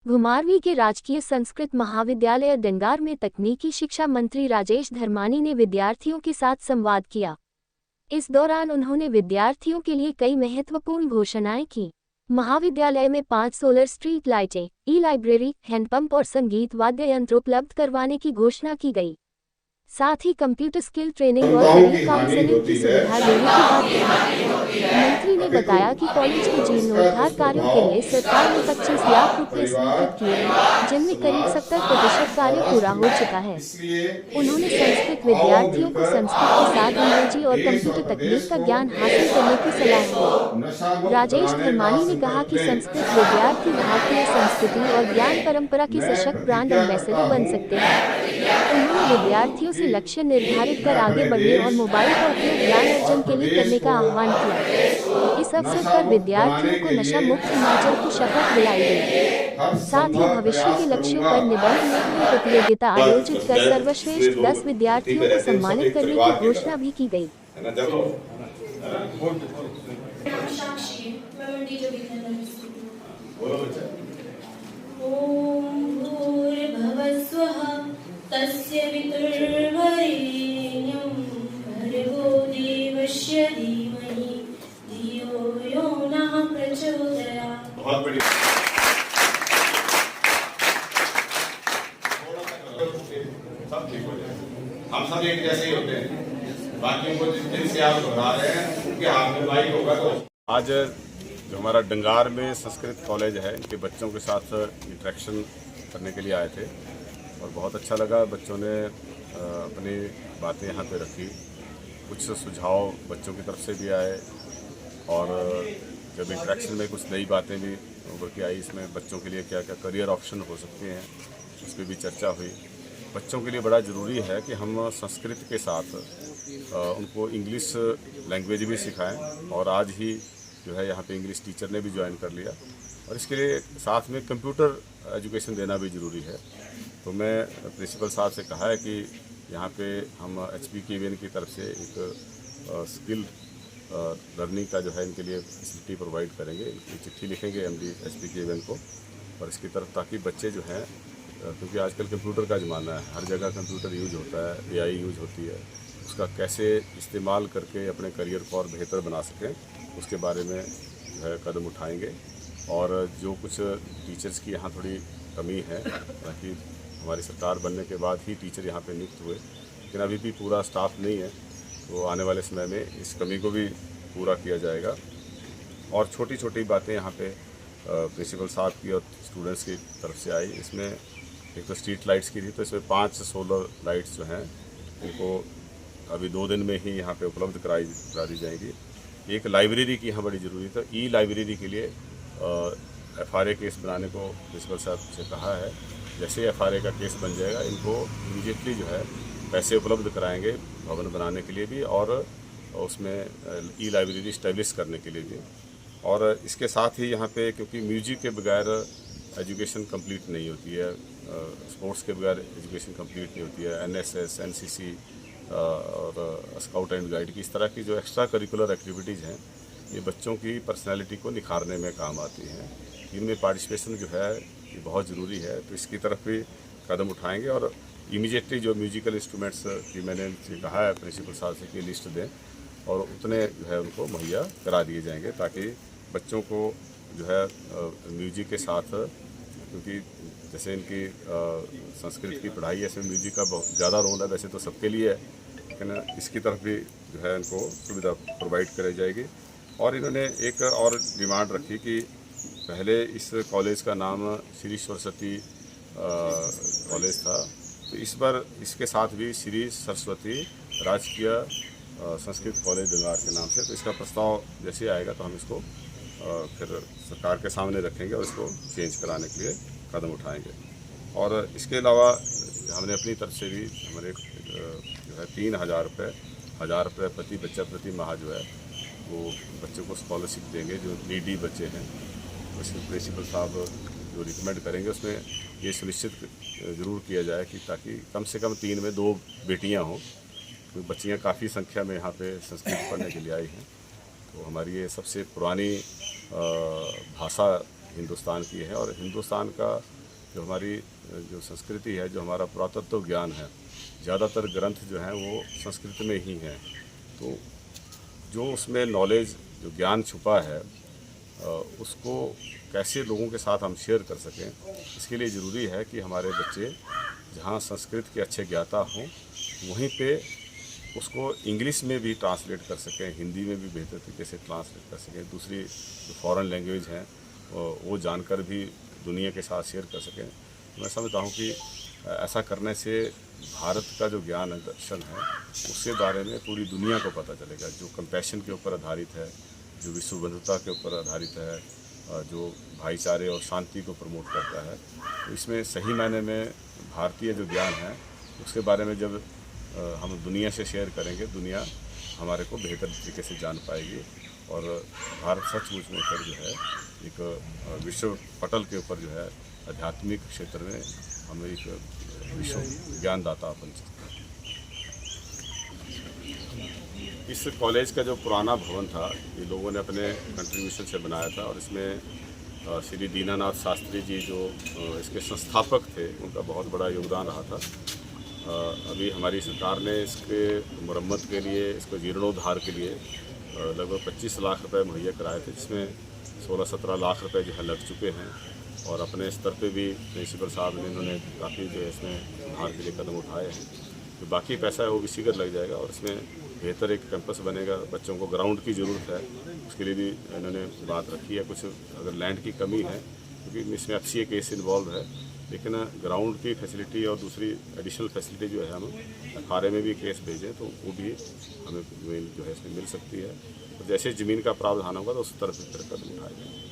घुमारवीं के राजकीय संस्कृत महाविद्यालय डंगार में तकनीकी शिक्षा मंत्री राजेश धर्मानी ने विद्यार्थियों के साथ संवाद किया। इस दौरान उन्होंने विद्यार्थियों के लिए कई महत्वपूर्ण घोषणाएं की। महाविद्यालय में 5 सोलर स्ट्रीट लाइटें, ई-लाइब्रेरी, हैंडपंप और संगीत वाद्य यंत्र उपलब्ध करवाने की घोषणा की गई। साथ ही कंप्यूटर स्किल ट्रेनिंग और करियर काउंसलिंग की सुविधा देने की बात कही। मंत्री ने बताया कि कॉलेज के जीर्णोद्धार कार्यों के लिए सरकार ने 25 लाख रुपए स्वीकृत किए हैं, जिनमें करीब 70% कार्य पूरा हो चुका है। उन्होंने संस्कृत विद्यार्थियों को संस्कृत के साथ अंग्रेजी और कंप्यूटर तकनीक का ज्ञान हासिल करने की सलाह दी। राजेश धर्मानी ने कहा कि संस्कृत विद्यार्थी भारतीय संस्कृति और ज्ञान परंपरा के सशक्त ब्रांड एम्बेसडर बन सकते हैं। उन्होंने विद्यार्थियों से लक्ष्य निर्धारित कर आगे बढ़ने और मोबाइल का उपयोग ज्ञान अर्जन के लिए करने का आह्वान किया। इस अवसर पर विद्यार्थियों को नशा मुक्त हिमाचल की शपथ दिलाई गई। साथ ही भविष्य के लक्ष्यों पर निबंध लेखन प्रतियोगिता आयोजित कर सर्वश्रेष्ठ 10 विद्यार्थियों को सम्मानित करने की घोषणा भी की गई। तस्य वितुर्वरेण्यं भर्गो देवस्य धीमहि धियो यो नः प्रचोदयात्। बहुत बढ़िया। सब ठीक हो जाए। हम सब एक जैसे ही होते हैं। बाकी को जिनसे आप दोहरा रहे हैं उनके हाथ में माइक होगा। तो आज जो हमारा डंगार में संस्कृत कॉलेज है, इनके बच्चों के साथ इंटरेक्शन करने के लिए आए थे और बहुत अच्छा लगा। बच्चों ने अपनी बातें यहाँ पे रखी, कुछ सुझाव बच्चों की तरफ से भी आए और जब इंटरेक्शन में कुछ नई बातें भी उभर के आई, इसमें बच्चों के लिए क्या क्या करियर ऑप्शन हो सकते हैं उस पर भी चर्चा हुई। बच्चों के लिए बड़ा ज़रूरी है कि हम संस्कृत के साथ उनको इंग्लिश लैंग्वेज भी सिखाएं और आज ही जो है यहाँ पे इंग्लिश टीचर ने भी ज्वाइन कर लिया और इसके लिए साथ में कंप्यूटर एजुकेशन देना भी ज़रूरी है। तो मैं प्रिंसिपल साहब से कहा है कि यहाँ पे हम HPKVN की तरफ से एक स्किल लर्निंग का जो है इनके लिए फैसिलिटी प्रोवाइड करेंगे। इनकी चिट्ठी लिखेंगे MD HPKVN को और इसकी तरफ, ताकि बच्चे जो हैं, क्योंकि आजकल कंप्यूटर का ज़माना है, हर जगह कंप्यूटर यूज होता है, AI यूज होती है, उसका कैसे इस्तेमाल करके अपने करियर को और बेहतर बना सकें उसके बारे में जो है कदम उठाएंगे। और जो कुछ टीचर्स की यहाँ थोड़ी कमी है, ताकि हमारी सरकार बनने के बाद ही टीचर यहाँ पे नियुक्त हुए, लेकिन अभी भी पूरा स्टाफ नहीं है, तो आने वाले समय में इस कमी को भी पूरा किया जाएगा। और छोटी छोटी बातें यहाँ पे प्रिंसिपल साहब की और स्टूडेंट्स की तरफ से आई। इसमें एक तो स्ट्रीट लाइट्स की थी, तो इसमें 5 सोलर लाइट्स जो हैं इनको अभी 2 दिन में ही यहाँ पे उपलब्ध करा दी जाएंगी। एक लाइब्रेरी की यहाँ बड़ी ज़रूरी था, ई-लाइब्रेरी के लिए FRA केस बनाने को प्रिंसिपल साहब से कहा है। जैसे ही FRA का केस बन जाएगा, इनको इमीडिएटली जो है पैसे उपलब्ध कराएंगे भवन बनाने के लिए भी और उसमें ई-लाइब्रेरी इस्टेब्लिश करने के लिए भी। और इसके साथ ही यहाँ पे, क्योंकि म्यूजिक के बगैर एजुकेशन कंप्लीट नहीं होती है, स्पोर्ट्स के बगैर एजुकेशन कंप्लीट नहीं होती है, NSS, NCC और स्काउट एंड गाइड की इस तरह की जो एक्स्ट्रा करिकुलर एक्टिविटीज़ हैं, ये बच्चों की पर्सनैलिटी को निखारने में काम आती हैं। इनमें पार्टिसिपेशन जो है ये बहुत ज़रूरी है, तो इसकी तरफ भी कदम उठाएंगे। और इमीडिएटली जो म्यूजिकल इंस्ट्रूमेंट्स की मैंने कहा है प्रिंसिपल साहब से कि लिस्ट दें और उतने जो है उनको मुहैया करा दिए जाएंगे, ताकि बच्चों को जो है म्यूजिक के साथ, क्योंकि जैसे इनकी संस्कृत की पढ़ाई है, इसमें म्यूजिक का बहुत ज़्यादा रोल है, वैसे तो सबके लिए है, लेकिन इसकी तरफ भी जो है इनको सुविधा प्रोवाइड कराई जाएगी। और इन्होंने एक और डिमांड रखी कि पहले इस कॉलेज का नाम श्री सरस्वती कॉलेज था, तो इस बार इसके साथ भी श्री सरस्वती राजकीय संस्कृत कॉलेज डंगार के नाम से, तो इसका प्रस्ताव जैसे आएगा तो हम इसको फिर सरकार के सामने रखेंगे और इसको चेंज कराने के लिए कदम उठाएंगे। और इसके अलावा हमने अपनी तरफ से भी हमारे जो है 3000 रुपये प्रति बच्चा प्रति माह जो है वो बच्चों को स्कॉलरशिप देंगे जो नीडी बच्चे हैं। उसमें प्रिंसिपल साहब जो रिकमेंड करेंगे उसमें ये सुनिश्चित ज़रूर किया जाए कि ताकि कम से कम 3 में 2 बेटियां हों, तो बच्चियां काफ़ी संख्या में यहाँ पे संस्कृत पढ़ने के लिए आई हैं। तो हमारी ये सबसे पुरानी भाषा हिंदुस्तान की है और हिंदुस्तान का जो हमारी जो संस्कृति है, जो हमारा पुरातत्व ज्ञान है, ज़्यादातर ग्रंथ जो हैं वो संस्कृत में ही हैं। तो जो उसमें नॉलेज, जो ज्ञान छुपा है, उसको कैसे लोगों के साथ हम शेयर कर सकें, इसके लिए ज़रूरी है कि हमारे बच्चे जहाँ संस्कृत के अच्छे ज्ञाता हों, वहीं पे उसको इंग्लिश में भी ट्रांसलेट कर सकें, हिंदी में भी बेहतर तरीके से ट्रांसलेट कर सकें, दूसरी जो फॉरेन लैंग्वेज हैं वो जानकर भी दुनिया के साथ शेयर कर सकें। मैं समझता हूँ कि ऐसा करने से भारत का जो ज्ञान है, दर्शन है, उसके बारे में पूरी दुनिया को पता चलेगा, जो कंपैशन के ऊपर आधारित है, जो विश्व बंधुता के ऊपर आधारित है, जो भाईचारे और शांति को प्रमोट करता है। तो इसमें सही मायने में भारतीय जो ज्ञान है उसके बारे में जब हम दुनिया से शेयर करेंगे, दुनिया हमारे को बेहतर तरीके से जान पाएगी और भारत सचमुच में फिर जो है एक विश्व पटल के ऊपर जो है आध्यात्मिक क्षेत्र में हम एक विश्व ज्ञानदाता बन सकते हैं। इस कॉलेज का जो पुराना भवन था, ये लोगों ने अपने कंट्रीब्यूशन से बनाया था और इसमें श्री दीनानाथ शास्त्री जी जो इसके संस्थापक थे, उनका बहुत बड़ा योगदान रहा था। अभी हमारी सरकार ने इसके मुरम्मत के लिए, इसको जीर्णोद्धार के लिए लगभग 25 लाख रुपए मुहैया कराए थे, जिसमें 16-17 लाख रुपए जो है लग चुके हैं और अपने स्तर पे भी प्रिंसिपल साहब ने इन्होंने काफ़ी जो है इसमें सुधार के लिए कदम उठाए हैं। तो बाकी पैसा है वो भी शीघ्र लग जाएगा और इसमें बेहतर एक कैंपस बनेगा। बच्चों को ग्राउंड की ज़रूरत है, उसके लिए भी इन्होंने बात रखी है। कुछ अगर लैंड की कमी है, क्योंकि इसमें FCA केस इन्वॉल्व है, लेकिन ग्राउंड की फैसिलिटी और दूसरी एडिशनल फैसिलिटी जो है हम FRA में भी केस भेजें तो वो भी हमें जो है इसमें मिल सकती है। तो जैसे ज़मीन का प्रावधान होगा तो उस तरफ फिर कदम उठाएंगे।